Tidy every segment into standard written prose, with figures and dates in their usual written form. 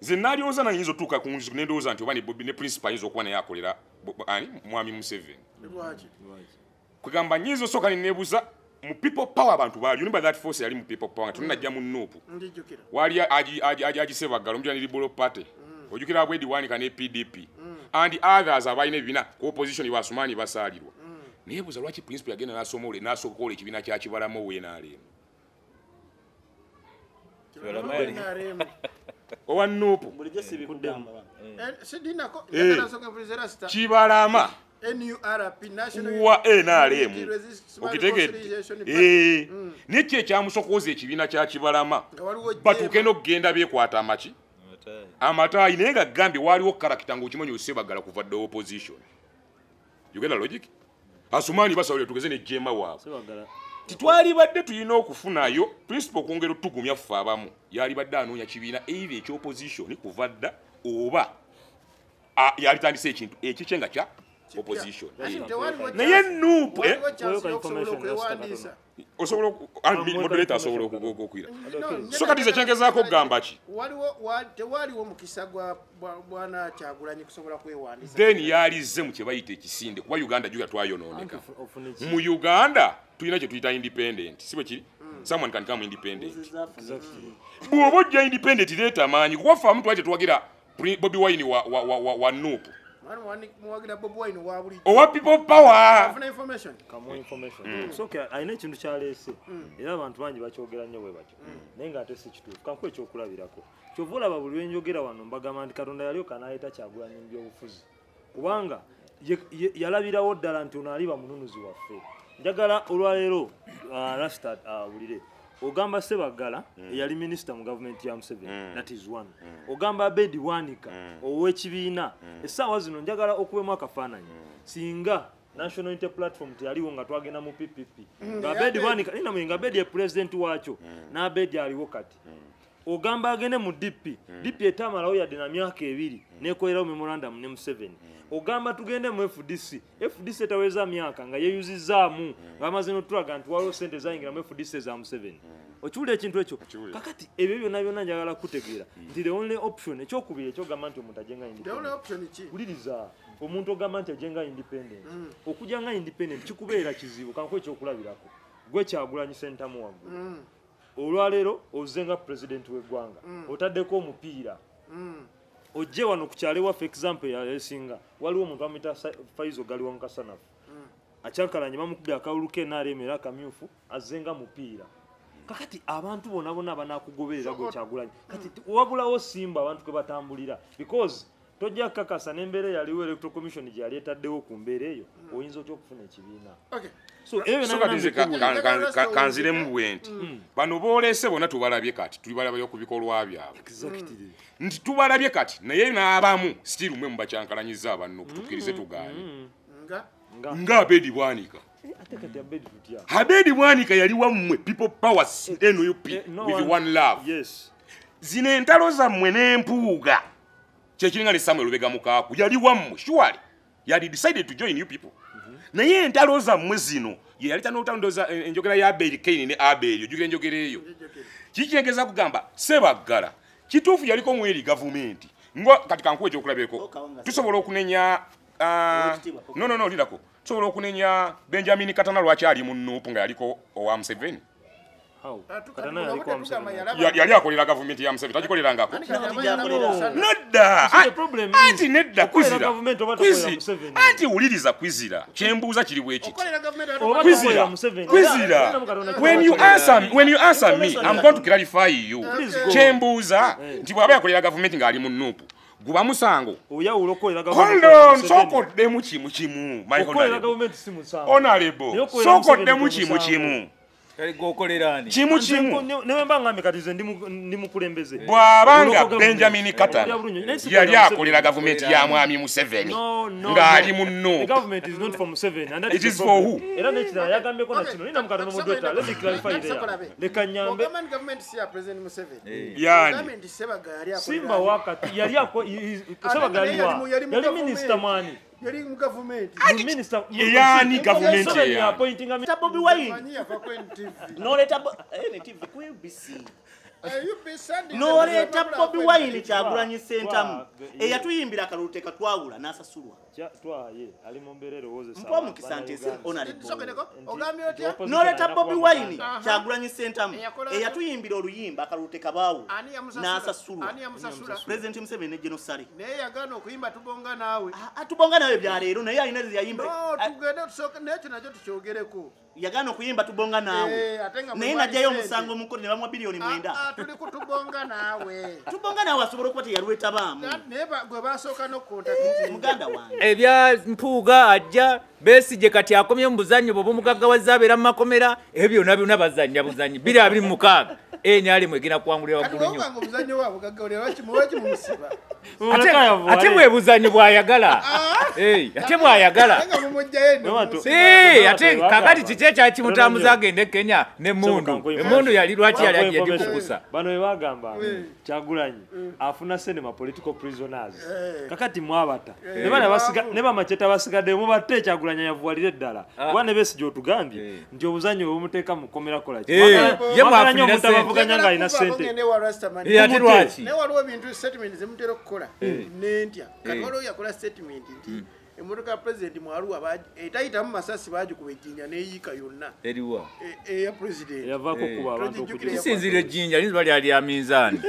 Nze nalyoza na yinzo tuka ku nzu nendoza nti obani Bobby ne principal yinzo kuba naye akolera ani mwami Museveni. Kugamba nyizo soka nebuza mu people power abantu bali remember that force yali mu people power tunajja mu Nuupu. Wali aji Sebagala omujja ni Liberal Party. Ojukira Bwedi Wanika ne PDP. And others abaine bina ku opposition basumani basalirwa. Nebuza lwaki principal yagenda nasomole nasokole kibina kya Kibalamo wenale. Owa Nuupu Kibalama wa NRM okitegedde nekye ekyamusokoza ekibiina kya Kibalama batuuke n'okugenda byekwata amaki amatayi naye nga gambye waliwo karakita ng'okimanyi Osebagala kuva dde opposition. You get the logic? Asumani basawule tugeze ne jema waabwe titwali badde tulina okufunayo principal kwongera otugumya ffe abamu yali badde anoonya kibiina either eky'opposition kuva dda oba yali tandise ekintu ekikyenga kya opposition. Naye Nuupu osobola moderator asobola okukwira so kati ze kyengezaako okugamba ki tewaliwo mukisa gwa bwana Kyagulanyi kusobola kwewandiisa then yalize mu kye bayita ekisinde kuba Uganda juu yatwayonooneka mu Uganda tulina kye tuyita independent si bwe kiri someone can come independent bw'oba ojja independent leeta amaanyi kuba ffe amu twali tetuwagira Bobi Wine wa Nuupu owa people power so okay ayina ekintu kyaleese era abantu bangi bakyogera nnyo bwe batyo naye nga ate si kituufu kankuwa ekyokulabirako kyova olaba buli lwenjogera wano mbagamba nti Katonda yalyoka n'aleeta Kyagulanyi mu byobufuzi kubanga yalabirawo ddala nti ono aliba mununuzi waffe. Njagala olwaleero Rasta awulire ogamba Sebagala yali minister mu government ya Museveni that is one. Ogamba Bedi Wanika ow'ekibiina essaawa zino njagala okubemu akafaananyi singa National Unity Platform teyaliwo nga twagenda mu PPP nga Bedi Wanika nina mwenga Bedi ye president waakyo na Bedi aliwo kati ogamba agende mu DP etamalawo yadde na myaka 2 nekolerawo memorandum ne Museveni ogamba tugende mu FDC etaweza myaka nga yeyuzizaamu ng'amaze n'otulaga nti waliwo sente zayingira mu FDC za Museveni. Okiwulira ekintu ekyo kakati ebyo byonna njagala kutegeera nti the only option ekyokubiri ekyogamba nti omuntu ajenga independent wuliriza omuntu ogamba nti ajenga independent okujja nga independent kikubeera kizibu kankuwa ekyokulabirako gwe Kyagulanyi sentamu waggulu olwaleero ozenga president w'eggwanga otaddeko omupiira ojje wano ku kyalo waffe example ya esinga waliwo omuntu amuyita Faizo Galiwa Nkasanafu akyankalanye bamukubye akawulu ke NRM era akamyufu azenga mupiira kakati abantu bonna banakugoberera gwe Kyagulanyi kati wabulawo simba abantu kwe batambulira because tojja kakasa n'embeera yaliwo electoral commission gye yali etaddewo ku mbeera eyo oyinza otya okufuna ekibiina. So kanziremu bwenti bano boolese bonna tubalabye kati tulibalabye okubikolwa byabwe nti tubalabye kati naye n'abamu still mwe mubakyankalanyiza abantu okutukkirize tugaanye nga Bedi Bwanika Bedi Bwanika yali wammwe people power NUP with one love zino entalo zammwe n'empuuga kyekiringa ne Samuel Lubega Mukaaku yali wammwe surely yali decided to join you people naye entalo zammwe zino ye yali tanotandoza enjogera ya Abel Kaine ne Abel ojugire enjogera eyo kikyengeza kugamba Sebagala kituufu yaliko mu eri government ngo kati kankuwe ekyokulabeko tusobola okunenya no lirako tusobola okunenya Benjamin Katana lwaki ali mu Nuupu nga yaliko owa Museveni yali akolera government ya Museveni tagikolerangako nodda anti nedda kwizira anti wuliriza kwizira kyembuuza kiri bwekiti kwizira when you answer me I'm going to clarify you kyembuuza nti bw'aba yakolera government ng'ali mu Nuupu guba musango hold on sokoddemu kimu my honorable sokoddemu kimu Chimu nemba ngambe katize ndi mukulembeze bwabanga Benjamin Katana yali akolera government ya mwami Museveni ngali munno the government is not from Museveni and that it is for who era nekira yagambe ko na kino nina mukatono modota let me clarify there lekanyambe government si ya president Museveni yani Sebagala yali simba wakati yali Sebagala yali minister mani yali mu government minister yani government ya appointing Bobi Wine no leta NTV ku UBC N'oleeta Bobi Wine Kyagulanyi Ssentamu eyatuyimbira akalulu tekatwawula n'asasulwa. Ali mu mbeera erowooza mpa omukisa nti n'oleeta Bobi Wine Kyagulanyi Ssentamu eyatuyimbira oluyimba akalulu tekabaawula n'asasulwa. Pulezidenti Museveni ne General Sale naye yagaana okuyimba tubonga naawe. Tubonga naawe bya leero naye alina yayimba. Tugende tusooke n'ekyo nakyo tukyogereko. Yagaana okuyimba tubonga naawe naye najjayo omusango omukulu ne bamwa bilioni 9. Tuli ku tubonga naawe. Tubonga naawe asobola okuba teyalwetabaamu. Naye gwe basooka n'okukontakiti muganda wange. Ebya Mpuuga ajja Besigye kati akomye mu buzannyo bwo mugaggawaza abeera mu makomera ebyo byonna byonna bazannya buzannyi 226 enyali mwegina kuwangulira waggulu nnyo. Omuzannyo waabwe gaggawulira wakimuwaki mu musiba. Ate bwe buzannyi bw'ayagala. Ate bw'ayagala. Ate kakati kiki ekyakimutambuza agende Kenya n'emmundu. Emmundu yali lwaki yali ajja kukusa. Bano we bagamba Kyagulanyi afuna sinema political prisoners. Kakati mwabata. Ne bamacheta basigadde mubatte Kyagulanyi yavuwalira eddala. Kuba ne Besigye otugambye nti obuzannyo bumuteeka mu kkomera kola ki. Ye mwafunira bavuganya nga alina ssente. Ate lwaki? Ne waliwo ebintu statement zemutera okukola n'entya. Kati waliwo yakola statement nti emmotoka ya President Mwaluwa etayitamu masasi baagikuba ejjinja n'eyiika yonna. Eriwa? Eya President. Yavaako kuba abantu okugira. Kisinzira ejjinja linzi bali ali ya minzaani.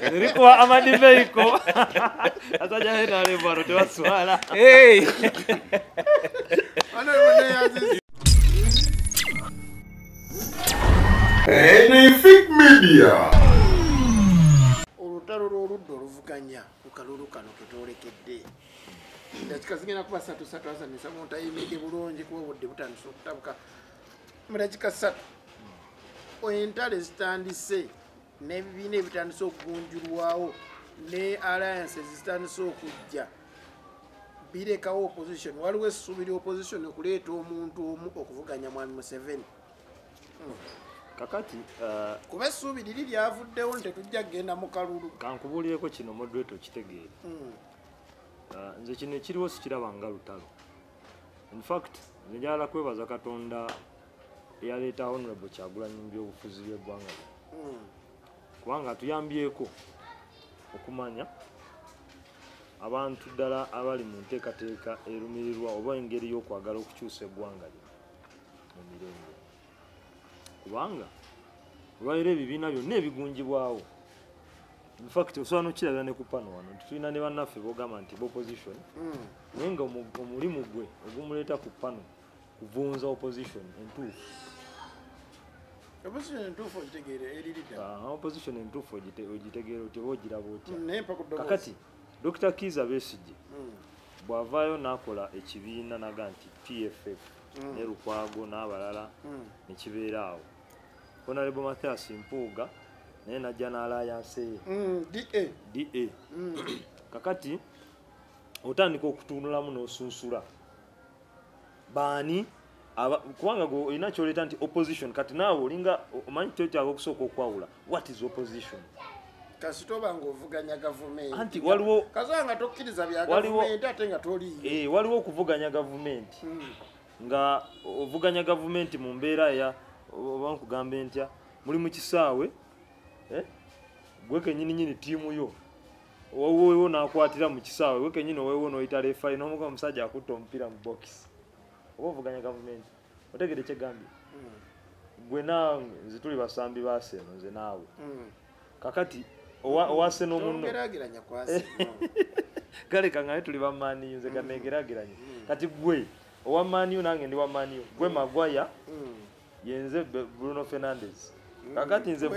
Erikuba amadiveiko. Atajja hena alebwano tebaswala. Enefik Media. Olutalo lw'oludda oluvuganya ku kalulu kano ketwolekedde. Dakika zigenda kuba 3 asanyusa muntayimidde bulungi kuba obudde butandise okutabuka. Mu dakika 3 entalo zitandise n'ebibiina ebitandise okugunjulwawo ne alliances zitandise okujja. Birekawo opposition. Waliwo essuubi lya opposition okuleeta omuntu omu okuvuganya Mwami Museveni. Kakati kuba essuubi liri lyavuddewo nti tetujja kgenda mu kalulu. Kankubuulireko kino moderator kitegeere. Nze kino ekiriwo sikiraba nga lutalo. In fact nze njagala kwebaza Katonda eyaleeta Honorable Kyagulanyi mu byobufuzi by'eggwanga. Kubanga atuyambyeko okumanya abantu ddala abali mu nteekateeka erumirirwa oba engeri y'okwagala okukyusa eggwanga lino mu mirembe. Kubanga olwaliro ebibiina byonna ebigunjibwawo. In fact osobola n'okirabira ne ku pano wano tulina ne bannaffe boogamba nti opposition naye nga omulimu gwe ogumuleeta ku pano kuvunza opposition entuufu. Opposition entuufu ogitegeera eriri ddala. Opposition entuufu ogitegeera otya oba ogiraba otya. Kakati Dr. Kizza Besigye bw'avaayo n'akola ekibiina naga nti PFF ne Lukwago n'abalala ne kibeera awo. Honorable Mathias Mpuuga naye najja n'alliance ye DA. Kakati otandika okutunulamu n'osunsula baani kubanga gwe olina kyoleeta nti opposition. Kati naawe olinga omanyi kyetaaga okusooka okwawula what is opposition. Kasitoba ng'ovuganya gavumenti. Anti waliwo kazanga tokkiriza bya gavumenti ate nga toliiyo. Waliwo okuvuganya gavumenti nga ovuganya gavumenti mu mbeera ya oba nkugambe ntya muli mu kisaawe gwe kennyini ttiimu yo oweewo n'akwatira mu kisaawe gwe kennyini oweewo n'oyita refari n'omuga omusajja akutta omupiira mu bokisi oba ovuganya gavumenti otegedde kyegambye gwe nange nze tuli basambi baseeno nze naawe kakati owase n'omunno kale kangaye tuli bamaaniyo nze kanegeraageranye kati gwe owa maaniyo nange ndi wa maaniyo gwe Magwaya yenze Bruno Fernandes kakati nze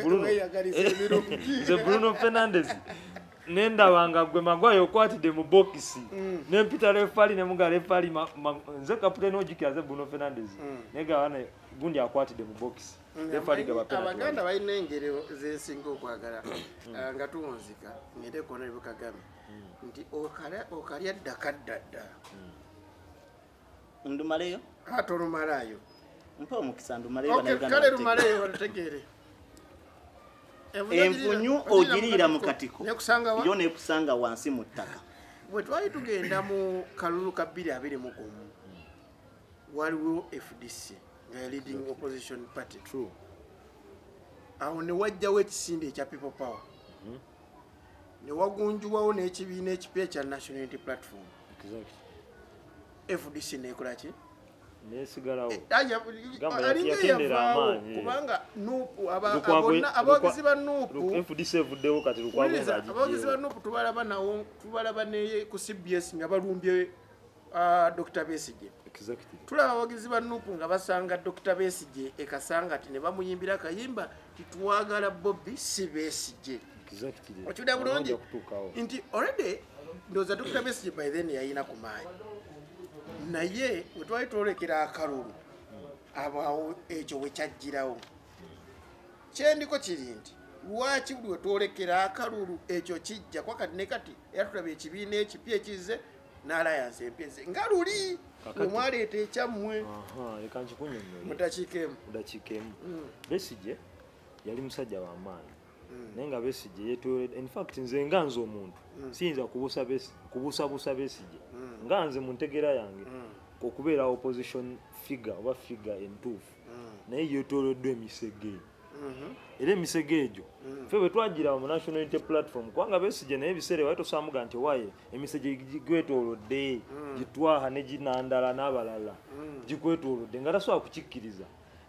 Bruno Fernandes nendabanga gwe Magwaya okwatidde mu bokisi nempita refali nemuga refali nze kapiteni ojikira ze Bruno Fernandes negawana gundi akwatidde mu bokisi refali gaba penalty. Abaganda balina engero z'ensinga okwagala nga tuwunzika ngende kona ebukagame nti okalya ddakaddadda ndumaleyo ate olumalayo mpa omukisa ndumaleyo kale lumaleyo balutegeere envunyu ogiriira mu katiko yo nekusanga wansi mu ttaka. Bwe twali tugenda mu kalulu ka 2021 waliwo FDC nga leading opposition party. True. awo ne wajjawo ekisinde ekya people power ne wagunjubwawo n'ekibiina ekipya ekya National Unity Platform FDC nekola ki nesigalawo kubanga nupu abawagizi ba nupu FDC evuddewo kati lukwabonga abawagizi ba nupu tubalaba ne ku CBS nga balumbye Dr. Besigye. Tulaba abawagizi ba nupu nga basanga Dr. Besigye ekasanga ati ne bamuyimbira akayimba titwagala Bobby si Besigye. Okiwulira bulungi nti already ndoza Dr. Besigye by then yayina ku maanyi naye bwe twali twolekera akalulu abawo ekyo we kyajjirawo kyendiko kiri nti lwaki buli we twolekera akalulu ekyo kijja kwa kati ne kati era tulaba ekibiina ekipya ekize n'alliance empeze nga luli omwaleeta ekyammwe leka nkikunyonnyola mudakiikemu Besigye yali musajja w'amaanyi naye nga Besigye yetooledde in fact nze nga nze omuntu siyinza kubuusabuusa Besigye nga nze mu ntegeera yange okubeera opposition figure oba figure entuufu naye yetooleddwa emisege era emisege egyo ffe bwe twagira mu National Unity Platform kubanga Besigye naye ebiseera wali tosaamuga nti owaye emisege gikwetoolodde gitwaha ne ginandala n'abalala gikwetoolodde nga tasobola kukikkiriza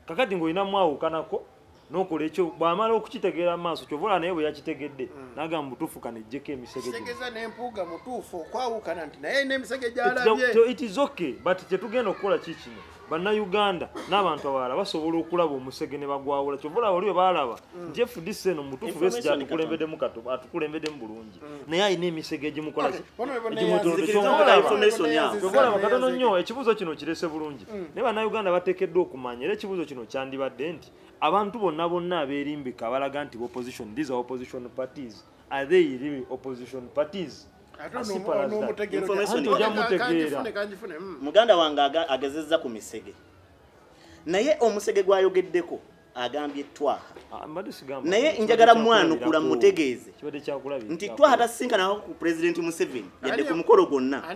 kakati ng'olina mwawukanako nokola ekyo bw'amala okukitegeera maaso kyovola naye bwe yakitegedde n'agamba butuufu kanejjeko emisege tegeza n'empuuga mutuufu okwawukana nti naye n'emisege gy'alabye it is okay but kyetugenda okukola kikino bannayuganda n'abantu abalala basobola okulaba omusege ne bagwawula kyovola wali we baalaba nti FDC eno mutuufu Besigye atukulembeddemu bulungi naye alina emisege egimukola kyovola bakatono nnyo ekibuuzo kino kirese bulungi naye bannayuganda bateekeddwa okumanya era ekibuuzo kino kyandibadde nti abantu bonna abeerimbika abalaga nti opposition these are opposition parties are they really opposition parties muganda wange agezezza ku misege naye omusege gwayogeddeko agambye twaha naye njagala mwanukula mutegeeze nti twaha tasinkanawo ku President Museveni yadde ku mukolo gwonna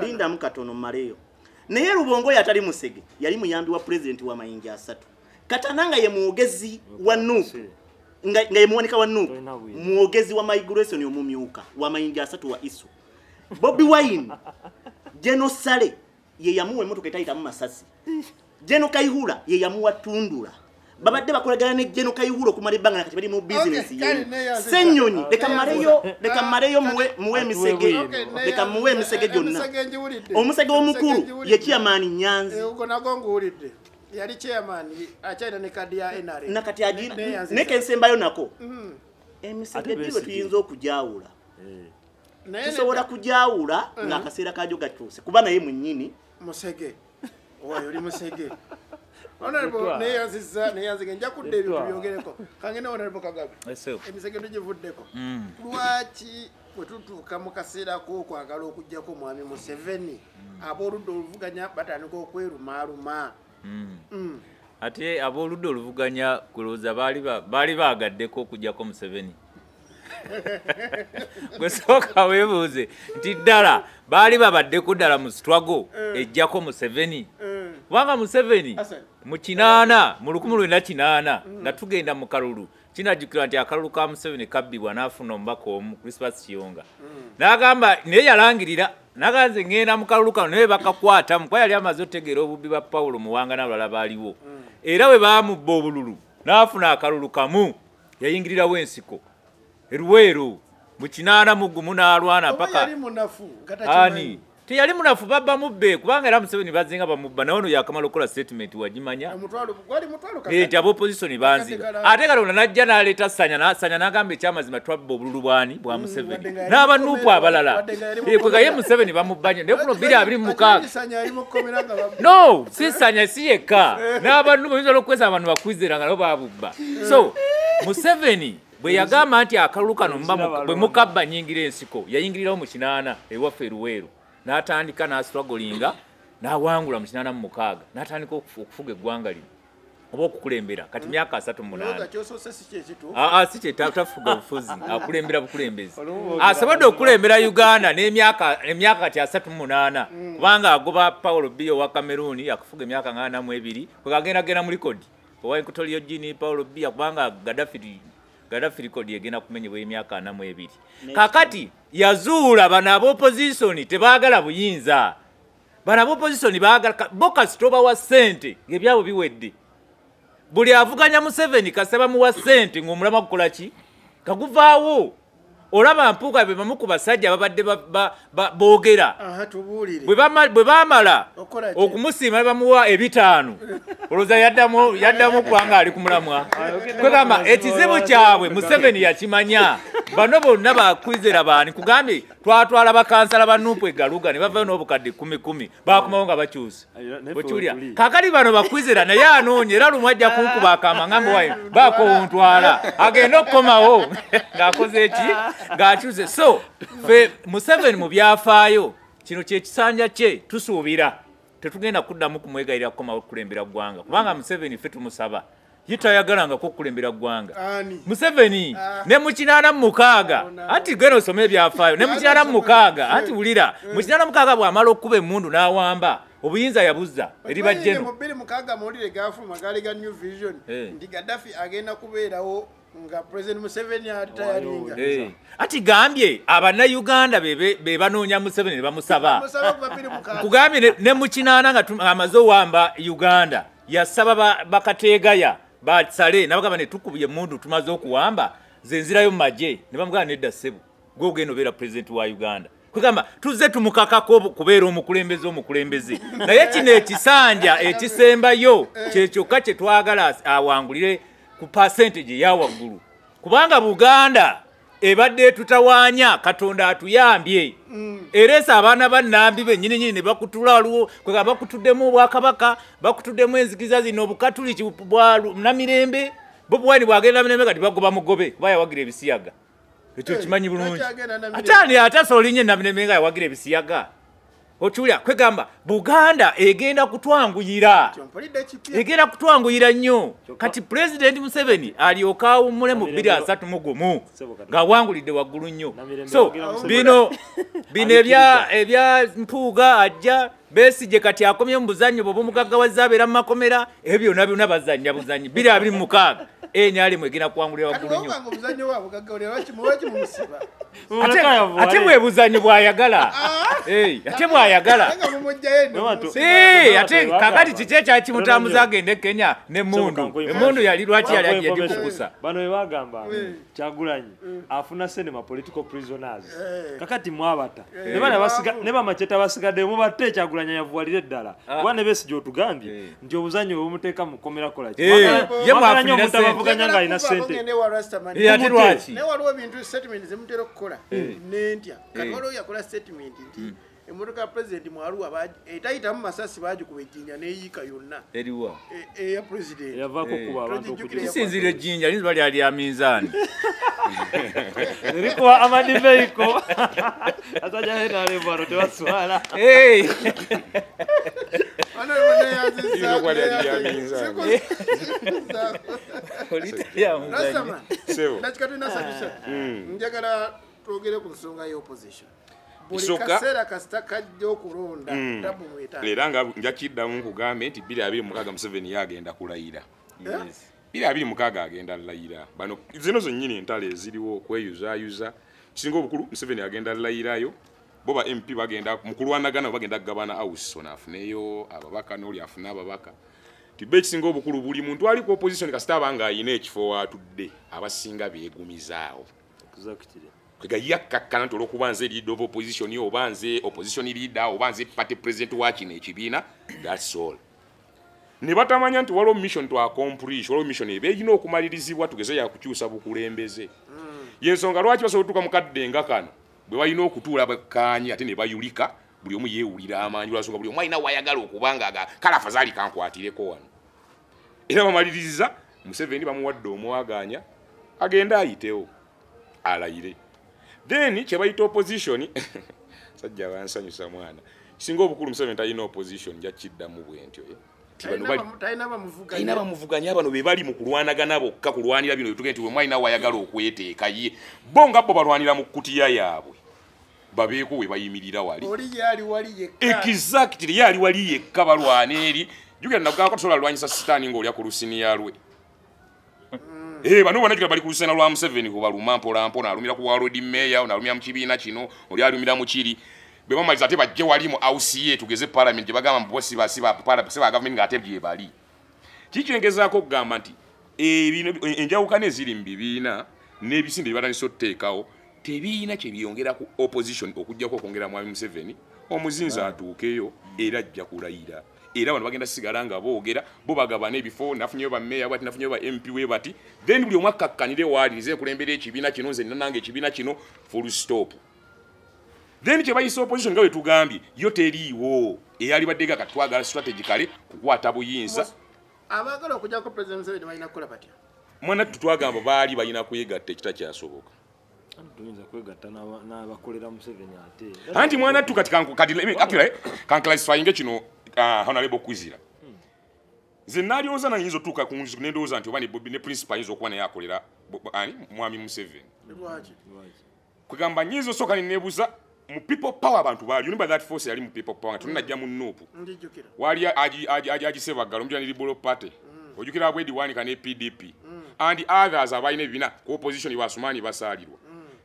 lindamu katono maleyo naye Lubongo yatali musege yali muyambi wa President wa mayinja asatu Katananga ye mwogezi wa Nuupu nga ye muwanika wa Nuupu mwogezi wa migration omumyuka wa mayinja asatu wa Isu Bobby Wine Jeno Sale ye yamuwe moto ketayita mu masasi Jeno Kaihura ye yamuwa Tundula babadde bakolagana ne Jeno Kaihura okumala ebbanga nakati bali mu business ye Senyonyi leka mareyo muwe misege gyonna omusege omukulu ye Chairman Nyanzi uko nagongo ulidde yali chairman achaina ne kadi ya NRA nakati agina neke nsembayo nako emisege diwe tuyinza okujawula tusobola kujawula nga akaseera kajo gatuse kuba naye munnyini musege oyo oli musege honorable neyanziza nja kudde ebintu byongereko kangene honorable Kagabi emisege ndigivuddeko lwaki wetutuuka mu kaseera k'okwagala okujjako mwami Museveni ab'oludda oluvuganya batandika okwerumaaluma ate ab'oludda oluvuganya kulowooza baali baagaddeko okujjako Museveni gwesooka weebuuze nti ddala baali babaddeko ddala mu struggle ejjako Museveni kubanga Museveni mu 1998 nga tugenda mu kalulu kinajjukirwa nti akalulu ka Museveni kabbibwa n'afuna omubaka omu Crispas Kiyonga n'agamba naye yalangirira naganze ngenda mu kalulu kano naye bakakwatamu kuba yali amaze otegeera obubbi bwa Pawulo Muwanga n'abalala baaliwo era bwe baamubba obululu n'afuna akalulu kamu yayingirirawo ensiko Eruweero mu 81 n'alwana paka ani teyali munafu babba mubbe kubanga era Museveni bazinga bamubba naye ono yakamala okukola statement wagimanya nti ab'opposition banziga ate Katonda najja n'aleeta Sanya n'agamba ekyamazima twabba obululu bwani bwa Museveni n'abanuupu abalala kwega ye Museveni bamubbanye naye kuno 226 no si Sanya si yekka n'abanuupu oyinza n'okukwesa abantu bakwizera nga nabo babubba so Museveni bwe yagamba nti akalulu kano bwe mukabba nyingira ensiko yayingirirawo mu 8 ewaffe Eruweero n'atandika n'astrugglinga n'awangula mu 86 n'atandika okufuga eggwanga lino oba okukulembera kati myaka 38 si kyetafuga bufuzi akulembera bukulembezi asobodde okukulembera Uganda n'emyaka kati 38 kubanga agoba Paulo Biyo wa Cameroon yakufuga emyaka 42 kwegagendagenda mu likodi owa Equatorial Guinea Paulo Biya kubanga Gaddafi record egenda kumenyebwa emyaka 42 kakati yazuula bana ab'opposition tebaagala buyinza bana ab'opposition baagala boka stroba wa sente ngebyabo biwedde buli avuganya Museveni kaseba muwa sente ng'omulama kukola ki kaguvaawo olaba mpuuka be bamu ku basajja babadde boogera bwe baamala okumusiima bamuwa ebitaano olowooza yaddamu kubanga ali ku mulamwa kwegamba ekizibu kyabwe Museveni yakimanya bano bonna bakwizera baani kugambye twatwala bakansala ba Nuupu Egaluga ne bavayo n'obukadde 10 baakomawo nga bakyusa bwekiwulira kakali bano bakwizera naye anoonya era lumu ajja kunkuba akama ngambe wayo baakowuntwala agenda okukomawo ng'akoze eki ng'akyuse so fe Museveni mu byafaayo kino kyekisanja kye tusuubira tetugenda kuddamu kumwegayirira kukomawo okukulembera ggwanga kubanga Museveni ffe tumusaba yitayagalanga ko kulembera ggwanga Museveni ne mu 86 anti geno some ebyafaayo ne mu 86 anti wulira mu 86 bw'amala okuba emmundu n'awamba obuyinza yabuzza eri bajjeno mu 2006 mawulire gafuluma gaali ga New Vision nti Gaddafi agenda kubeerawo nga President Museveni atayalinga ati gambye abannayuganda be banoonya Museveni ne bamusaba kugambye ne mu 8 nga amaze owamba Uganda yasaba bakateegaya basale nabagamba ne tukubye mundu tumaze okuwamba zenzirayo mu magye ne bamugana nedda ssebo gwe ogenda obeera president wa Uganda kugamba tuzze tumukakako kubeera omukulembeze naye kino ekisanja ekisembayo kyekyokka kye twagala awangulire ku percentage ya waggulu kubanga Buganda ebadde tutawaanya Katonda atuyambye eresa abaana bannambi bennyini ne bakutula waliwo kwegamba bakutuddemu Obwakabaka bakutuddemu enzikiza zino obukatuliki bwa Namirembe Bobi Wine bwagenda Namirembe kati bagoba mugobe kuba yawagira ebisiyaga ekyo kimanyi bulungi atani atasolinye Namirembe nga yawagira ebisiyaga otulia kwegamba Buganda egenda kutwanguyira nnyo kati President Museveni aliokawo mule mu 2031 ngawangulidde waggulu nnyo so bino ebya mpuuga ajja Besigye kati akomye mu buzannyo bw'omugaggawaza abeera mu makomera ebyo byonna bazannya buzannyi 2026 enyali mwegenda kuwangulira waggulu nnyo ate bwe buzannyo bwayagala ate bwayagala ate kakati kiki ekyakimutambuza agende Kenya n'emmundu yali lwaki yali agiye kukusa bano we bagamba Kyagulanyi afuna sinema political prisoners kakati mwabata ne bamacheta basigadde mubatte Kyagulanyi yavuwalira eddala kuba ne Besigye otugambye nti obuzannyo bumuteeka mu kkomera kola ki ye mwafunira bavuganya nga alina sente ate lwaki ne waliwo ebintu statement zemutera okukola nentya kati waliwo yakola statement nti emmotoka ya president Mwaluwa etayitamu masasi bagikuba ejjinja neeyiika yonna eriwa eya president yavaako kuba abantu kisinzira ejjinja linzi bali ali ya minzaani erikuwa amadiveiko atajahenalebwano tewaswala njagala twogere ku nsonga y'opposition buli kaseera kasita kajja okulonda tabu mwetaala era nga njakiddamu nkugambe nti 2026 Museveni yagenda kulayira 2026 agenda layira bano zino zonnyini entale eziriwo okweyuzaayuza kisinga obukulu Museveni agenda layirayo boba MP bagenda mukulwanagana bagenda kugabana house ono afuneyo ababaka n'oli afuna ababaka tibe kisinga obukulu buli muntu ali ku opposition kasita abanga ayina ekifo watudde abasinga beegumizaawo kwega yakkakkana nti olwokubanza leader of opposition obanze opposition leader obanze party president wa kino ekibiina that's all ne batamanya nti waliwo mission to accomplish waliwo mission eba erina okumalirizibwa tugeze yakukyusa bukulembeze yensonga lwaki basobola okutuuka mu kaddenga kano bwe balina okutuula bakkaanyi ate ne bayulika buli omu yeewulira amaanyi lwasonga buli omu alina wayagala okubanga kale afazaali kankwatireko wano era bamaliriza Museveni bamuwadde omwaganya agenda ayitewo alayire then kyebayita opposition sajja bansanyusa mwana kisinga obukulu Museveni talina opposition njakiddamu bwentyo talina bamuvuganya bano be bali mu kulwanagana bokka kulwanira bino bitugenti bwe mwalina wayagala okweteeka ye bo nga bo balwanira mu kkutiya yaabwe babeeko we bayimirira wali oli yali wali yekka exactly yali wali yekka balwana eri jukira nagamba tosobola lwanyisa sitaani ng'olya ku lusiniya lwe bano bonna jukira bali ku lusena lwa Museveni kubaluma mpolampola alumira ku World Mayor alumira mu kibiina kino oli alumira mu kiri bwe bamaliza ate bajje wali mu AUCA tugeze parliament gye bagamba mu bosi basiba government ng'ate bye bali kikyengezaako okugamba nti enjawukana eziri mu bibiina n'ebisinde bye batandise okuteekawo tebiina kye byongera ku opposition okujjako okwongera mwami Museveni omuzinza atuukeyo era ajja kulayira era bano bagenda sigala nga boogera bo bagabana ebifo nafunyeyo ba meya bati nafunyeyo ba MP we bati then buli omwe akkakkanire waalize kulembera ekibiina kino nze nange ekibiina kino full stop then kye bayisa opposition nga bwe tugambye yo teriiwo eyali baddega kati twagala strategically kukwata buyinza abagala okujjako president Museveni balina kukola batya mwana tutwagamba baali balina kwegatta ekitakyasoboka tuyinza kwegatta n'abakolera Museveni ate anti mwana tu kati kanclassifyinge kino honorable Kwizira nze nalyoza nayinza otuuka ku nzu nendowooza nti oba ne Bobby ne principal ayinza okuba naye akolera mwami Museveni kwegamba nyinza osooka neneebuuza mu people power abantu baali remember that force yali mu people power tunajja mu Nuupu wali agisebaggala omujja ne Liberal Party ojukira Bwedi Wanika ne PDP and others abalina ebibiina ku opposition basumaani basaalirwa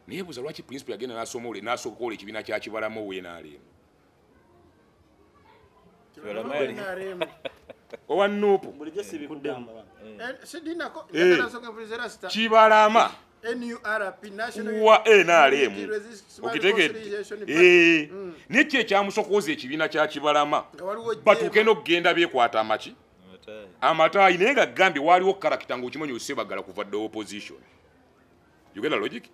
neebuuza lwaki principal yagenda n'asookola ekibiina kya Kibalamu WNRM owa Nuupu Kibalama wa NRM okitegeedde nekyo ekyamusokooza ekibiina kya Kibalama batuuke n'okugenda byekwata amaki amataayi naye nga gambye waliwo karakita ng'okimanyi osebagala kuva dde opposition you get the logic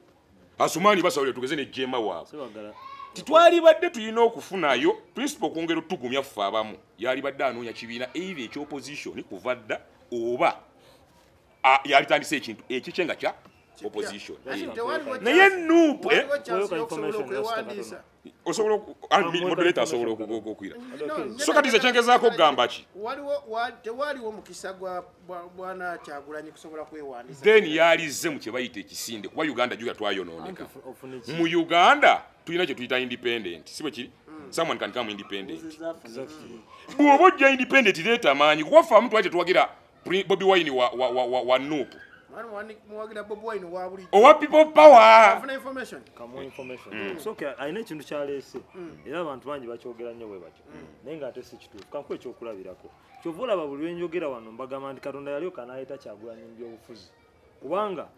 asumaani basawulire tugeze ne jema waabwe titwali badde tulina okufunayo principal okwongera otugumya ffe abamu yali badde anoonya kibiina either ekyopposition kuva dda oba yalitandise ekintu ekikyenga kya opposition naye Nuupu osobola moderator asobola okukwira so kati ze kyengezaako okugamba ki tewaliwo mukisa gwa bwana Kyagulanyi kusobola kwewandiisa then yalize mu kye bayita ekisinde kuba Uganda juga twayonooneka mu Uganda tulina kye tuyita independent si bwe kiri someone can come independent bw'oba ojja independent leeta amaanyi kuba ffe amu twali tetuwagira Bobi Wine wa Nuupu owa people power alina ekintu kyaleese era abantu bangi bakyogera nnyo bwe batyo naye ng'ate si kituufu kanku ekyokulabirako kyova olaba buli lwenjogera wano mbagamba nti Katonda yalyoka n'aleeta Kyagulanyi mu byobufuzi kubanga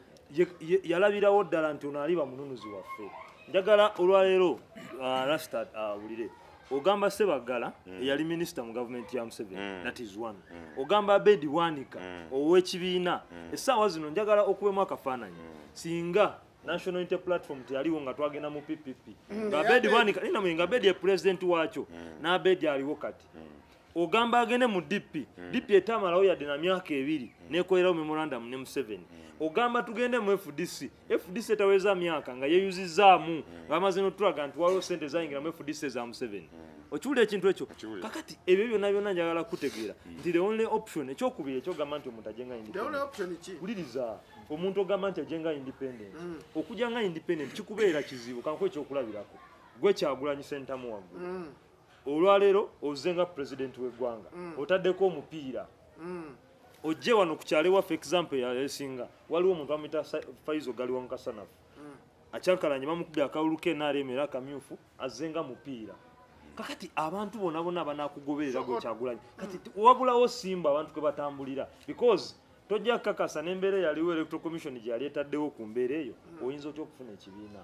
yalabirawo ddala nti ono aliba mununuzi waffe njagala olwaleero Rasta awulire ogamba Sebagala eyali minisita mu gavumenti ya Museveni that is one ogamba Abedi Wanika ow'ekibiina essaawa zino njagala okubemu akafaananyi singa National Unity Platform teyaliwo nga twagenda mu PPP nga Abedi Wanika nga Abedi ye president waakyo n'Abedi aliwo kati ogamba agende mu DP etamalawo yadde na myaka 2 nekolerawo memorandum ne Museveni ogamba tugende mu FDC etaweza myaka nga yeyuzizaamu bamaze n'otulaga nti waliwo sente zayingira mu FDC za Museveni okiwulira ekintu ekyo kakati ebyo byonna byonna njagala kutegeera nti the only option ekyokubiri ekyogamba nti omuntu ajenga wuliriza omuntu ogamba nti ajenga independent okujja nga independent kikubeera kizibu kanku ekyokulabirako gwe Kyagulanyi sentamu waggulu olwaleero ozenga president w'eggwanga otaddeko omupiira ojje wano ku kyalo waffe example yasinga waliwo omuntu amuyita Faizo Galiwa Nkasanafu akyankalanye bamukubye akawulu ke NRM era akamyufu azenga mupiira kakati abantu bonna banakugoberera gwe Kyagulanyi kati wabulawo simba abantu kwe batambulira because tojja kakasa n'embeera yaliwo electoral commission gye yali etaddewo ku mbeera eyo oyinza otya okufuna ekibiina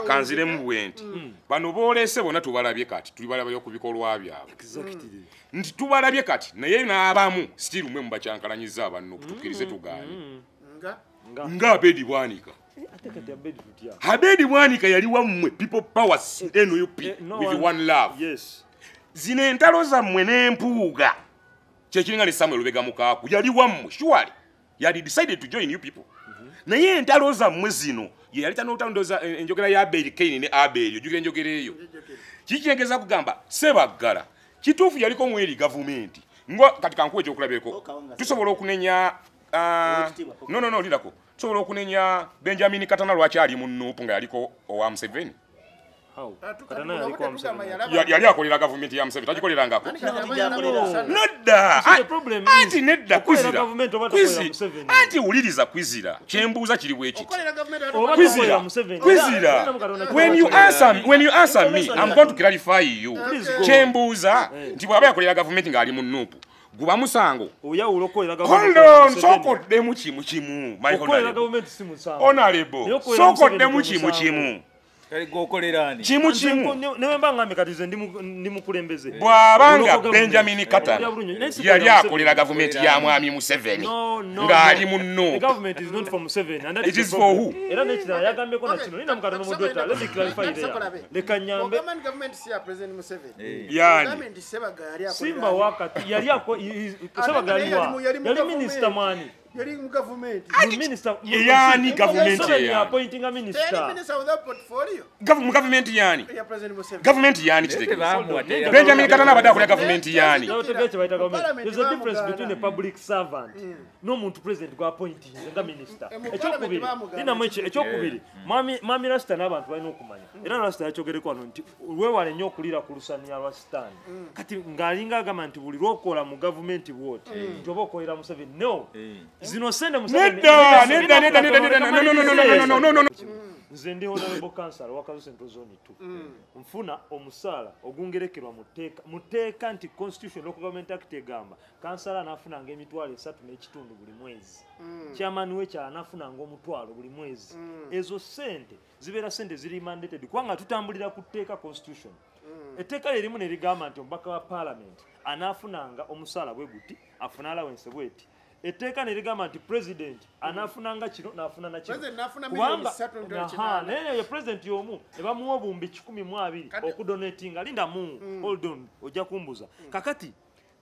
kanziremu bwe nti bano booleese bonna tubalabye kati tulibalabye ku bikolwa byabwe nti tubalabye kati naye n'abamu still mwe mubakyankalanyiza abantu tukkirize tugaanye nga Abedi Bwanika Abedi Bwanika yali wammwe people power NUP with one love zino entalo zammwe n'empuuga kyekiringa ne Samuel Lubega Mukaaku yali wammwe surely yali decided to join you people naye entalo zammwe zino ye yali tanotandoza enjogera ya Abel Kaine ne Abel ojukira enjogera eyo kikyengeza kugamba Sebagala kituufu yaliko mweri gavumenti ngo kati kanku ekyokulabeko tusobola okunenya no lirako tusobola okunenya Benjamin Katana lwaki ali mu Nuupu nga yaliko owa Museveni yali akolera gavumenti ya Museveni tagikolerangako nedda anti nedda kwizira anti wuliriza kwizira kyembuuza kiri bwekiti kwizira when you answer me I'm going to clarify you kyembuuza nti bw'aba yakolera gavumenti ng'ali mu nuupu guba musango hold on sokoddemu kimu my honorable sokoddemu kimu kimu newemba ngambe kati ze ndi mukulembeze bwabanga Benjamin Katana yali akolera gavumenti ya mwami Museveni ng'ali munno it is for who era nekirala yagambeko na kino nina mukatono mudweta let me clarify there leka nyambe government si ya president Museveni yani government sebaga yali akolera simba wakati yali sebaga yali minister mwani yali mu government minister yani government ya appointing a minister minister without portfolio government yani ya president Museveni government yani Benjamin Katana abadde akolera government yani there's a difference between a public servant no muntu president go appointing nga minister ekyokubiri nina mweche ekyokubiri mami rasta n'abantu balina okumanya era rasta yachogereko ano nti wewale nnyo okulira ku lusaniya lwa stand kati ng'alinga agamba nti buli lwokola mu government bwoti nti oba okolera Museveni no zino sende Museveni no nze ndi honorable council wakazo Central Zone 2 mfuna omusala ogungerekerwa muteeka nti constitution local government act egamba council anafuna ng'emitwalo 3 n'ekitundu buli mwezi chairman wecha anafuna ng'omutwalo buli mwezi ezo sente zibeera sente ziri mandated kwanga tutambulira kuteeka constitution etteeka lirimu ne ligamba nti omubaka wa parliament anafunanga omusala bwe guti afuna allowance bweti etteeka ne ligamba nti president anafunanga kino n'afuna na kino kubanga naye ye president y'omu ne bamuwa obumbi 12 okudonatinga linda mu hold on ojja kumbuza kakati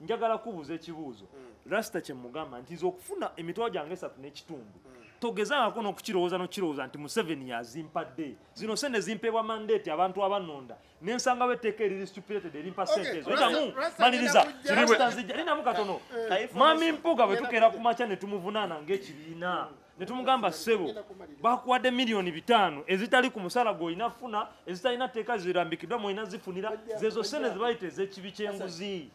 njagala kubuza ekibuuzo rasta kye mugamba nti nze okufuna emitwalo gyange 3 n'ekitundu togezangako n'okukirowooza n'okirowooza nti Museveni yazimpadde zino sente zimpebwa mandate abantu abanonda n'ensanga wetteeka eriri stipulated erimpa sente ezo linamu maliriza linamu katono mami mpuga bwe tukeera ku makya ne tumuvunaana ng'ekibiina ne tumugamba ssebo bakuwadde miliyoni 5 ezitali ku musala gw'olina funa ezitalina tteeka zirambikiddwa mwolina zifunira zezo sente ze bayita ez'ekibi ky'enguzi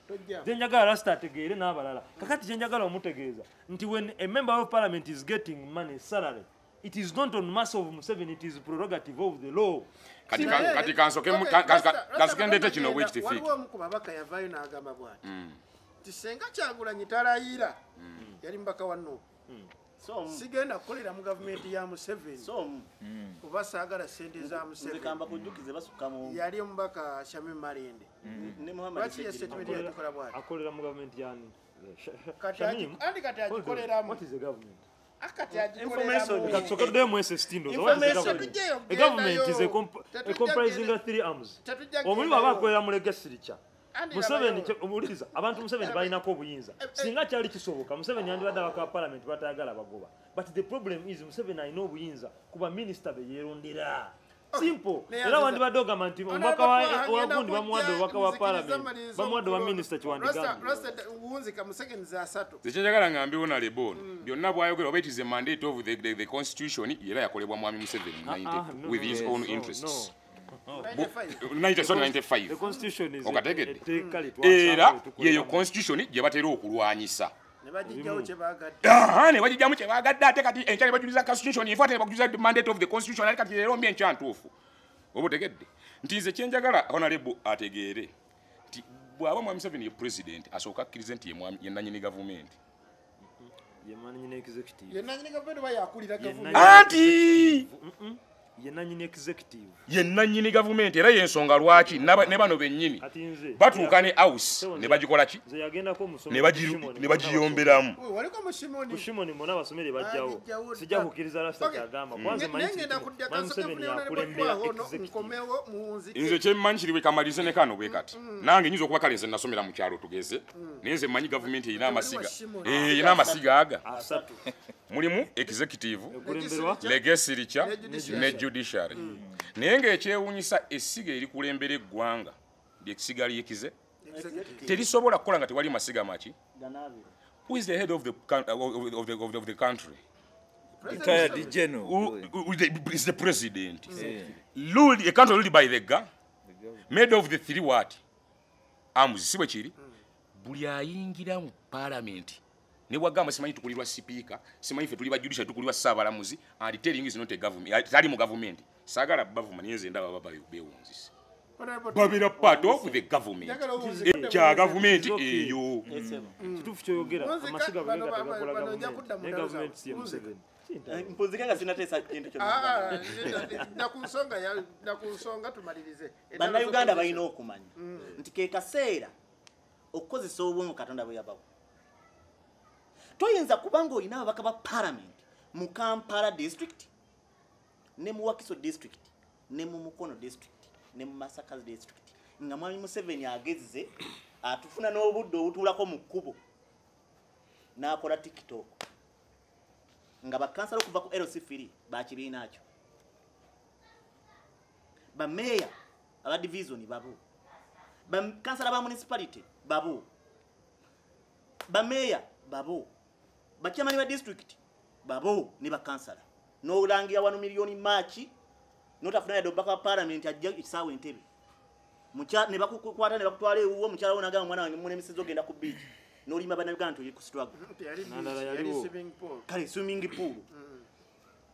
zenjagala rasta ategeere n'abalala kakati kyenjagala omutegeeza nti when a member of parliament is getting money salary it is not on mass of Museveni, it is prerogative of the law. Kati kansoke ndete kino bwekitifi waliwo mu babaka yavaayo n'agamba bw'ati tisenga Kyagulanyi talayira yali mbaka wa Nuupu sigenda kukolera mu gavumenti ya Museveni kuba saagala sente za Museveni yali omubaka Shamim Malende lwaki ye statement yagikola bw'ati akolera mu gavumenti yani kati agikoleramu what is the government a government is a comprising of 3 arms. Omuli baba akolera mu legislature. Museveni omuliriza abantu Museveni balinako obuyinza. Singa kyali kisoboka Museveni yandibadde abaka parliament batayagala bagoba. But the problem is Museveni alina obuyinza kuba minister be yeerondera. Simple. Era wandi badoga manti omubaka wa gundi bamuwadde obubaka wa parliament bamuwadde wa minister kiwandiga uwunzi ka musegeni za 3 zichenjagala ngambi wona lebon byonna bwayogera oba it is a mandate of the constitution era yakolebwa mwami Museveni 90 with his own interests 95 the constitution is era yeyo constitution gye batera okulwanyisa ne bagijjawo kye bagadde ate kati enkyali bajuliza constitution ifuate ne bajuliza mandate of the constitution ate kati leero mbi enkyantuufu oba otegedde nti nze kyenjagala honorable ategeere nti bw'aba mwami Museveni ye president asooka akkirize nti ye nannyini gavumenti ye nannyini executive ye nannyini gavumenti ba yakulira gavumenti anti ye nannyini executive ye nannyini gavumenti era yensonga lwaki ne bano bennyini batuuka ne house ne bagikola ki ne bagiyomberamu waliko mushimoni mona abasomere bajjawo sijja kukkiriza rasta kyagamba kwanza Museveni yakulembera nze kyemmanyi kiri bwe kamalize ne kano bwe kati nange nyinza okuba kale nze nasomera mu kyalo tugeze naye nze mmanyi gavumenti erina amasiga erina amasiga aga mulimu executive legislature ne judiciary naye ng'ekyewuunyisa essiga erikulembera eggwanga ly'essiga lyekize terisobola kukola nga tewali masiga maki who is the head of the country Retired general. Who is the president. Ruled, a country ruled by the made of the three what? Arms, si bwe kiri. Buli ayingira mu parliament. Ne wagamba simanyi tukulirwa speaker, simanyi fe tuliba judicial tukulirwa Ssaabalamuzi, and telling is not a government. Tali mu government. Sagala government yenze ndaba baba bewunzisi. Babira part of the government. Kya government eyo. Kitufu kyoyogera amasiga bulenga tegakola government si Museveni. Mpozikanga sinatesa kintu kyo. Nakunsonga tumalirize. Bannayuganda balina okumanya nti ke kaseera okukozesa obwongo Katonda bwe yabawo. Toyinza kubanga olina ababaka ba parliament mu Kampala district ne mu Wakiso district ne mu Mukono district ne mu Masaka district nga Mwami Museveni agezze atufuna n'obudde obutuulako mu kkubo n'akola TikTok nga bakansala okuva ku LC3 bakibiina kyo bameya aba division babo bakansala ba municipality babo bameya babo bachairman wa district babo ni bakansala n'olangira 1 million March notafuna ya dobaka parliament ajja kisawe Entebbe mucha ne bakukwata ne bakutwala ewo muchala onaga mwana wange mune misizo genda ku beach n'olima bana Uganda tuli ku struggle kale swimming pool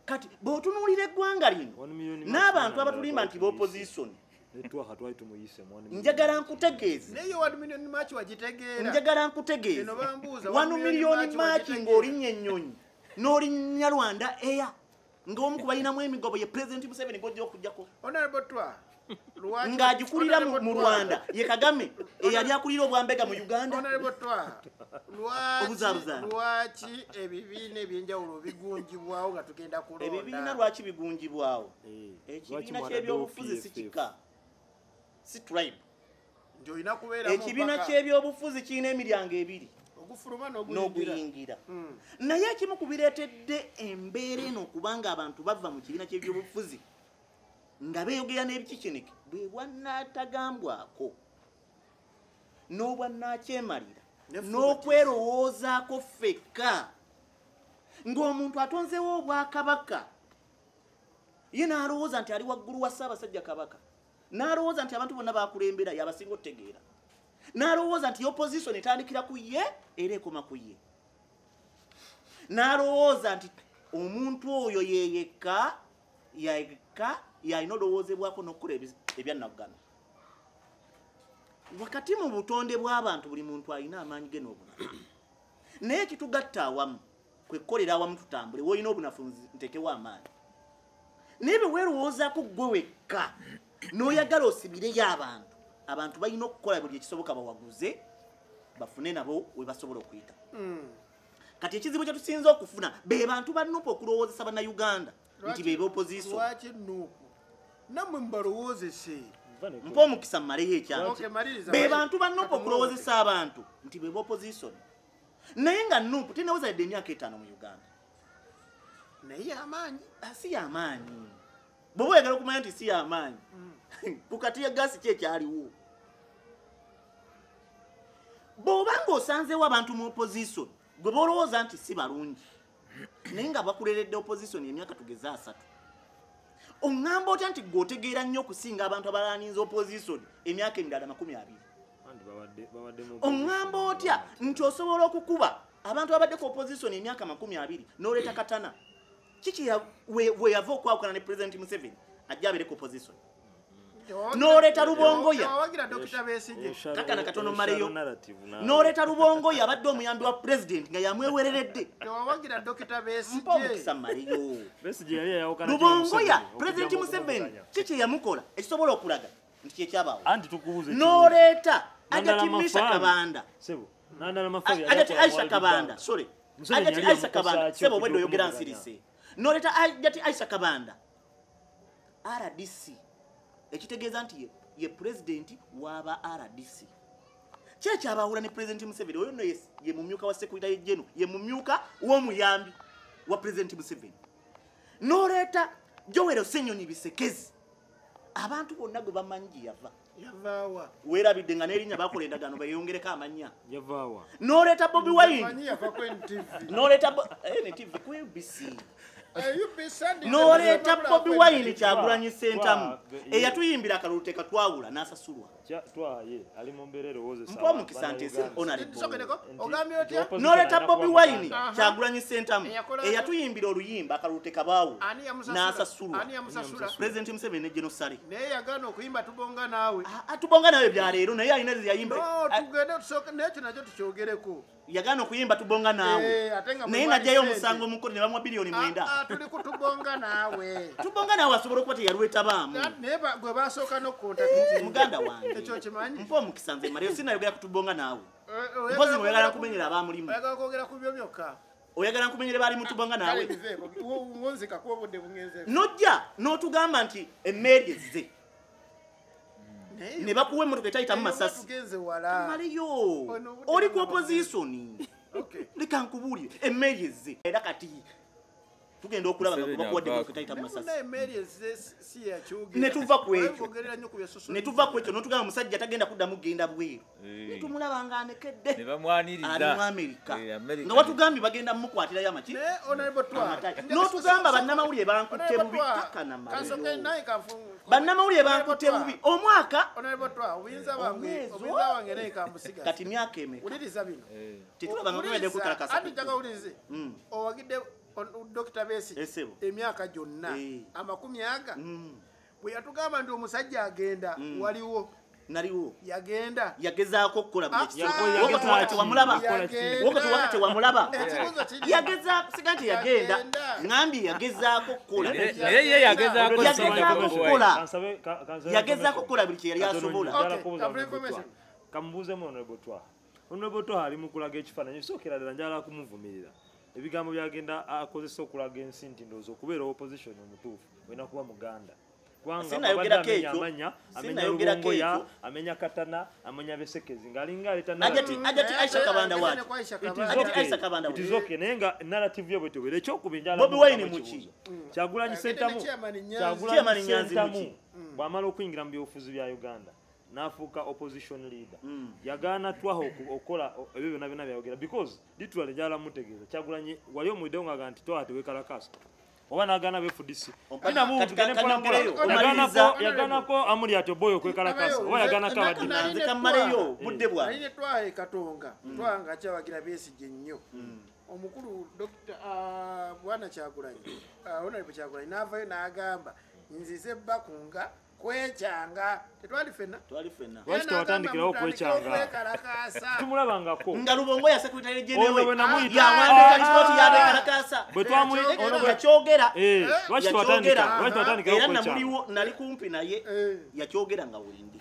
kati botunulire eggwanga lino n'abantu abatulimba nti opposition njagala nkutegeeze neyo 1 million March wagitegeera njagala nkutegeeze 1 million March ng'olinya ennyonyi n'olinya Rwanda Air ng'omu ku balinamu emigobo ye President Museveni bojja okujjako honorable twa ng'agikulira mu Rwanda ye Kagame eyali akulira obwambega mu Uganda honorable twa lwaki ebibiina ebyenjawulo bigunjibwawo nga tugenda kulonda ebibiina lwaki bigunjibwawo ekibiina ky'ebyobufuzi si kika si tribe njoyina kubeera ekibiina ky'ebyobufuzi kirina emiryango ebiri okufuluma n'okuyingira naye ekimu ku bireetedde embeera eno okubanga abantu bava mu kibiina ky'ebyobufuzi nga beeyogera n'ebikikinike bwe bwannaatagambwako n'obwannakyemalira n'okwerowoozaako ffekka ng'omuntu atonzeewo obwakabaka ye n'alowooza nti ali waggulu wa Ssaabasajja Kabaka n'alowooza nti abantu bonna bakulembera yabasinga otegeera n'alowooza nti opposition etandikira ku ye era ekoma ku ye n'alowooza nti omuntu oyo yeyekka yalina olowoozebwako n'okukola ebyannaggana wakati mu butonde bw'abantu buli muntu alina amaanyi ge n'obunafu naye ekitugatta awamu kwe kukolera awamu tutambule woolina obunafu ntekewo amaanyi naye bwe weerowoozaako ggwe wekka n'oyagala osibireyo abantu balina okukola buli ekisoboka bawaguze bafune nabo we basobola okuyita kati ekizibu kye tusinza okufuna be bantu banupu okulowoozesa bannayuganda nti bebe opposition lwaki nupu namwe mbalowoozese mpa omukisa mmaleyo ekyanti be bantu banupu okulowoozesa abantu nti bebe opposition naye nga nupu tinaweza yadde emyaka 5 mu Uganda naye amaanyi si y'amaanyi bw'oba oyagala okumanya nti si y'amaanyi ku kati ya gasi kyekyaliwo bw'obanga osanzeewo abantu mu opposition gwe boolowooza nti si balungi naye nga bakuleredde opposition emyaka tugeze 3 oŋŋamba otya nti gwe otegeera nnyo okusinga abantu abalaaninza opposition emyaka emirala 20 oŋŋamba otya nti osobola okukuba abantu abadde ku opposition emyaka 20 n'oleeta katana kiki we yava okwawukana ne President Museveni ajja abeere ku opposition n'oleeta Rubongoya kakana katono maleyo n'oleeta Rubongoya abadde omuyambi wa president nga yamwewereredde mpa omukisa maleyo Rubongoya President Museveni kiki yamukola ekisobola okulaga nti kyekyabaawo n'oleeta Ajati Aisha Kabanda sorry Ajati Aisha Kabanda sebo bwedde oyogera nsirise n'oleeta Ajati Aisha Kabanda RDC ekitegeeza nti ye president waba RDC kyekyabawula ne President Museveni oyo no ye mumyuka wa Secretary General ye mumyuka w'omuyambi wa President Museveni n'oleeta Joel Senyonyi Bisekezi abantu bonna gwe bamanyi yavaawa weerabidde nga n'erinnya bakola endagaano beeyongereko amannya yavaawa n'oleeta Bobi Wine n'oleeta NTV ku UBC n'oleeta Bobi Wine Kyagulanyi Ssentamu eyatuyimbira akalulu tekatwawula n'asasulwa mpa mukisa nti n'oleeta Bobi Wine Kyagulanyi Ssentamu eyatuyimbira oluyimba akalulu tekabaawula n'asasulwa President Museveni ne General Sale naye yagaana okuyimba tubonga naawe tubonga nawe byaleero naye alina yayimba tugende tusooke nekyo nakyo tukyogereko yagaana okuyimba tubonga naawe naye najjayo omusango omukulu ne bamwa bilioni 9 tuli kutubonga naawe tubonga naawe asobola okuba teyalwetabaamu naye gwe basooka n'okukontakiti muganda wange ekyo kimanyi mpa omukisa nze maleyo sinayogera kutubonga naawe mpozi oyagala nkumenyera abaamulimu oyagala kwogera ku byo byokka oyagala nkumenyera baali mutubonga naawe ngonzika kuba obudde bungenze nojja n'otugamba nti emmeeri ezze ne bakuwa emmotoka etayitamu masasi maleyo oli ku oppositioni leka nkubuulire emmeeri ezze era kati tugenda okulaba nga kubakuwadde emmotoka etayitamu masasi netuva ku ekyo n'otugamba omusajja tagenda kuddamu genda bweru netumulaba nga anekedde ali mu Amerika nga watugambye bagenda mumukwatirayo amaki n'otugamba bannamawulire bankutte bubi bannamawulire bankutte bubi omwaka kati myaka emeka tetulaba nga tuwedde kukalakasa Dr. Besigye emyaka gyonna amakumi aga bwe yatugamba nti omusajja agenda waliwo naliwo yagenda yagezaako okukola wakati wamulaba yagezaako siga nti yagenda ngambye yagezaako okukola yagezaako okukola buli kye yali asobola kamubuuzemu Honorable Twaha ali mu kulaga ekifaananyi sookera ddala njagala kumuvumirira ebigambo byagenda akozesa okulaga ensi nti ndowooza okubeera opposition omutuufu olina kuba muganda kubanga amanya amenya Lubongoya amenya Katana amenya Besekezi ng'alinga aleeta itizoke naye nga narrative yo bwetobera ekyokuba enjala Kyagulanyi Ssentamu bw'amala okuyingira mu byobufuzi bya Uganda n'afuuka opposition leader yagaana Twaha okukola ebyo byonna byonna byayogera because literally njala mutegeeza Kyagulanyi wali omwiddewo ng'agamba nti Twaha teweekalakasa oba n'agaana BFDC yagaanako amuli ati oboyo okwekalakasa oba yagaanako abadimaleyo budde bwaline Twaha ekatonga Twaha nga akyawagira Besigye nnyo omukulu bwana Kyagulanyi Honorable Kyagulanyi n'avayo n'agamba nzize Bakunga kwekyanga tetwali fenna lwaki tewatandikirawo kwekyanga tumulabangako nga Lubongoya Secretary General yawandika kikooti yabekalakasa yakyogera lwaki tewatandikirawo era namuliwo nali kumpi naye yakyogera nga windi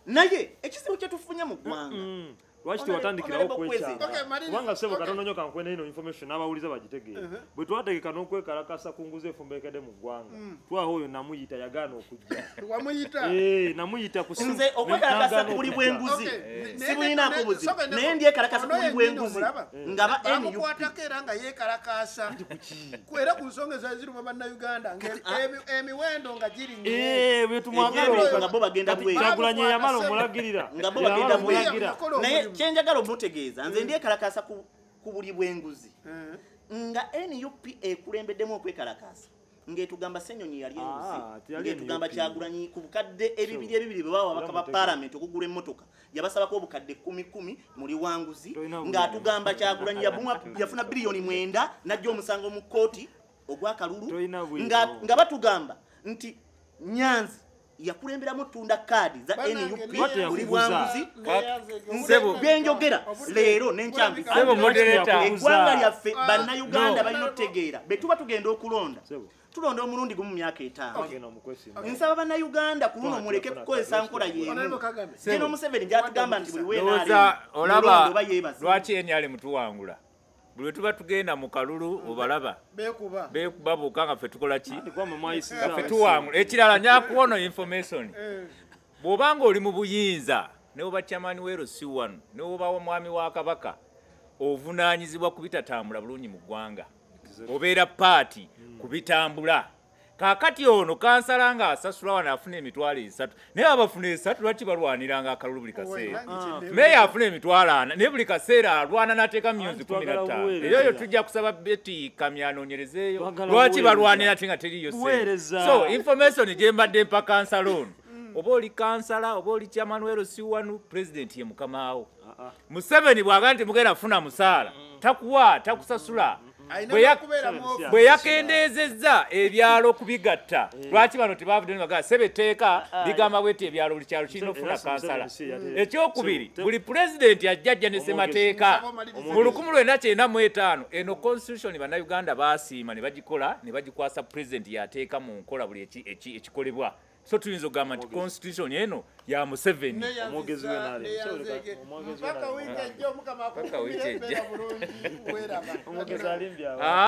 naye ekizibu kyetufunye mu ggwanga lwaki tewatandikirawo kwekyanga kubanga ssebo Katonda nnyo kankwena ino information n'abawulize bagitegeera bwe twategeka n'okwekalakasa ku nguzi efumbekedde mu ggwanga Twaha oyo namuyita yagaana okujja namuyita nze okwekalakasa ku buli bwenguzi sibulinaako buzibu naye ndyekalakasa ku buli bwenguzi nga ba NUP era nga yeekalakasa era ku nsonga ezaziruma bannayuganda emiwendo nga giri nga bo bagenda bweru Kyagulanyi yamala omulagirira nga bo bagenda bweru naye kyenjagala omutegeeza nze ndyekalakasa ku buli bwenguzi nga NUP ekulembeddemu okwekalakasa ng'etugamba Ssenyonyi yali enguzi ng'etugamba Kyagulanyi ku bukadde ebibiri bwe bawa ababaka ba Parliament okugula emmotoka yabasabako obukadde 10 muli wanguzi ng'atugamba Kyagulanyi yafuna bilioni 9 n'ajja omusango mu kkooti ogw'akalulu nga batugamba nti Nyanzi yakulemberamu tunda kaadi za NUP buli bwanguzi byenjogera leero n'enkyambika eggwanga lyaffe bannayuganda balina otegeera be tuba tugenda okulonda tulonda omulundi gumu myaka 5 nsaba bannayuganda ku luno muleke kukozesa nkola yeemu General Museveni gyatugamba nti buli olaba lwaki enyali mutuwangula buli tuba tugenda mu kalulu obalaba babuuka nga ffe tukola ki nga ffe tuwangula ekirala nyakuwono information bw'obanga oli mu buyinza ne oba chairman w'ero C1 ne oba omwami wa Kabaka ovunaanyizibwa ku bitatambula bulungi mu ggwanga obeera paati ku bitambula kakati ono kansala nga asasula wano afuna emitwalo 3 naye abafuna 3 lwaki balwaniranga akalulu buli kaseera meya afuna emitwalo 4 naye buli kaseera alwana nateeka myonzi 15 eyoyo tujja kusaba beti kamya anoonyerezeeyo lwaki balwanira ate nga teriyo so information gyembadde mpa kansala ono oba oli kansala oba oli chairman wa LC1 president ye mukamaawo Museveni bw'agamba nti mugenda kufuna musaala takuwa takusasula bwe yakendeezezza ebyalo kubigatta lwaki bano tebavudde ne bagamba sebetteeka ligamba bweti ebyalo buli kyalo kirina okufuna kansala ekyokubiri buli pulezidenti ajjajja ne ssemateeka mu 1995 eno constitution bannayuganda baasiima ne bagikola ne bagikwasa pulezidenti yateeka mu nkola buli ekikolebwa so tuyinza okugamba nti constitution eno ya Museveni omwogezi we nali omwogezi ali mbyawo